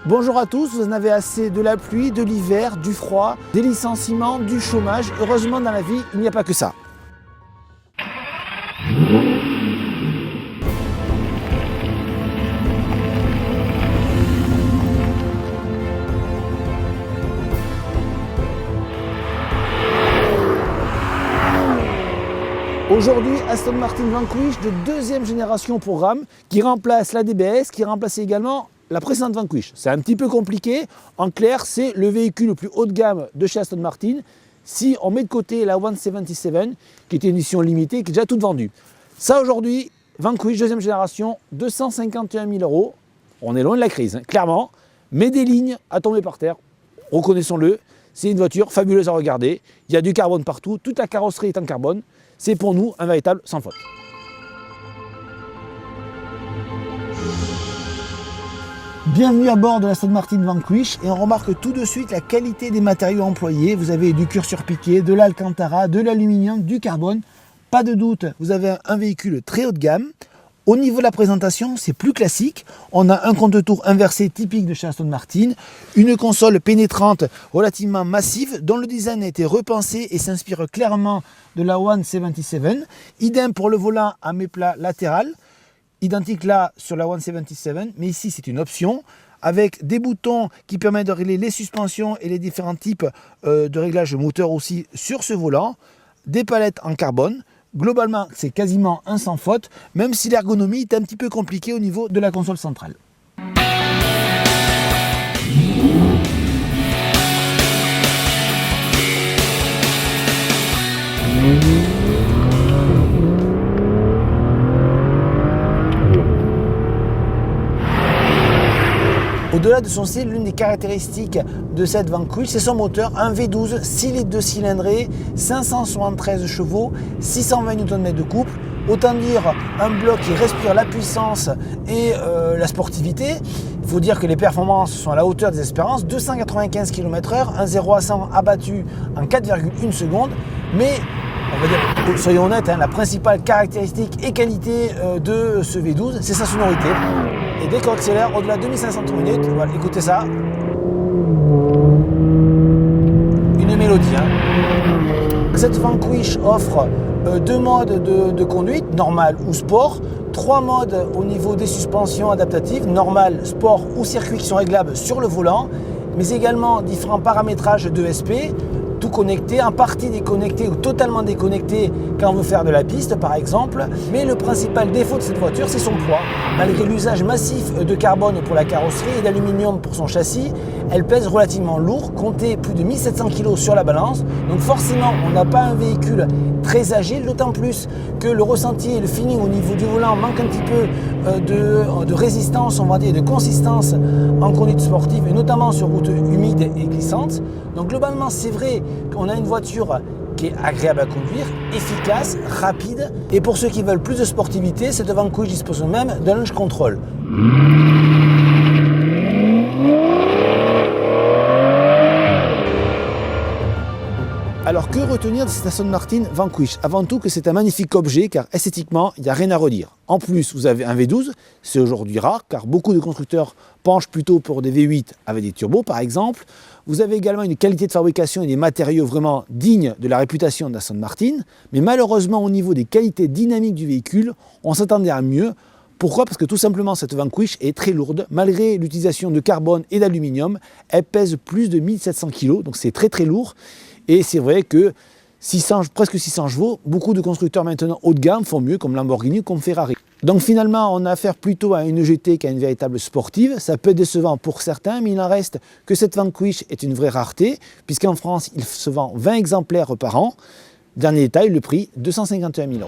Bonjour à tous, vous en avez assez de la pluie, de l'hiver, du froid, des licenciements, du chômage. Heureusement dans la vie, il n'y a pas que ça. Aujourd'hui, Aston Martin Vanquish de deuxième génération programme qui remplace la DBS, qui remplaçait également la précédente Vanquish. C'est un petit peu compliqué. En clair, c'est le véhicule le plus haut de gamme de chez Aston Martin. Si on met de côté la 177, qui était une édition limitée, qui est déjà toute vendue. Ça aujourd'hui, Vanquish deuxième génération, 251 000 €. On est loin de la crise, hein, clairement. Mais des lignes à tomber par terre, reconnaissons-le. C'est une voiture fabuleuse à regarder. Il y a du carbone partout. Toute la carrosserie est en carbone. C'est pour nous un véritable sans faute. Bienvenue à bord de la Aston Martin Vanquish et on remarque tout de suite la qualité des matériaux employés. Vous avez du cuir surpiqué, de l'alcantara, de l'aluminium, du carbone. Pas de doute, vous avez un véhicule très haut de gamme. Au niveau de la présentation, c'est plus classique. On a un compte-tours inversé typique de chez Aston Martin, une console pénétrante relativement massive dont le design a été repensé et s'inspire clairement de la 177. Idem pour le volant à méplat latéral, identique là sur la 177, mais ici c'est une option avec des boutons qui permettent de régler les suspensions et les différents types de réglages moteur aussi sur ce volant, des palettes en carbone. Globalement, c'est quasiment un sans faute, même si l'ergonomie est un petit peu compliquée au niveau de la console centrale. Au-delà de son style, l'une des caractéristiques de cette Vanquish, c'est son moteur, un V12, 6 litres de cylindrée, 573 chevaux, 620 Nm de couple. Autant dire un bloc qui respire la puissance et la sportivité. Il faut dire que les performances sont à la hauteur des espérances, 295 km/h, un 0 à 100 abattu en 4,1 secondes. Mais on va dire, soyons honnêtes, la principale caractéristique et qualité de ce V12, c'est sa sonorité. Et dès qu'on accélère au-delà de 2500 minutes, voilà, écoutez ça. Une mélodie. Cette Vanquish offre deux modes de conduite, normal ou sport. 3 modes au niveau des suspensions adaptatives, normal, sport ou circuit qui sont réglables sur le volant. Mais également différents paramétrages d'ESP. Tout connecté, en partie déconnecté ou totalement déconnecté quand on veut faire de la piste par exemple. Mais le principal défaut de cette voiture, c'est son poids. Malgré l'usage massif de carbone pour la carrosserie et d'aluminium pour son châssis, elle pèse relativement lourd, comptez plus de 1700 kg sur la balance. Donc forcément, on n'a pas un véhicule très agile, d'autant plus que le ressenti et le feeling au niveau du volant manquent un petit peu de résistance, on va dire, de consistance en conduite sportive, et notamment sur route humide et glissante. Donc globalement, c'est vrai qu'on a une voiture qui est agréable à conduire, efficace, rapide. Et pour ceux qui veulent plus de sportivité, cette Vanquish dispose même d'un launch control. Alors que retenir de cette Aston Martin Vanquish? Avant tout que c'est un magnifique objet car esthétiquement il n'y a rien à redire. En plus vous avez un V12, c'est aujourd'hui rare car beaucoup de constructeurs penchent plutôt pour des V8 avec des turbos par exemple. Vous avez également une qualité de fabrication et des matériaux vraiment dignes de la réputation d'Aston Martin. Mais malheureusement au niveau des qualités dynamiques du véhicule, on s'attendait à mieux. Pourquoi? Parce que tout simplement cette Vanquish est très lourde. Malgré l'utilisation de carbone et d'aluminium, elle pèse plus de 1700 kg, donc c'est très très lourd. Et c'est vrai que presque 600 chevaux, beaucoup de constructeurs maintenant haut de gamme font mieux, comme Lamborghini, comme Ferrari. Donc finalement, on a affaire plutôt à une GT qu'à une véritable sportive. Ça peut être décevant pour certains, mais il en reste que cette Vanquish est une vraie rareté, puisqu'en France, il se vend 20 exemplaires par an. Dernier détail, le prix, 251 000 €.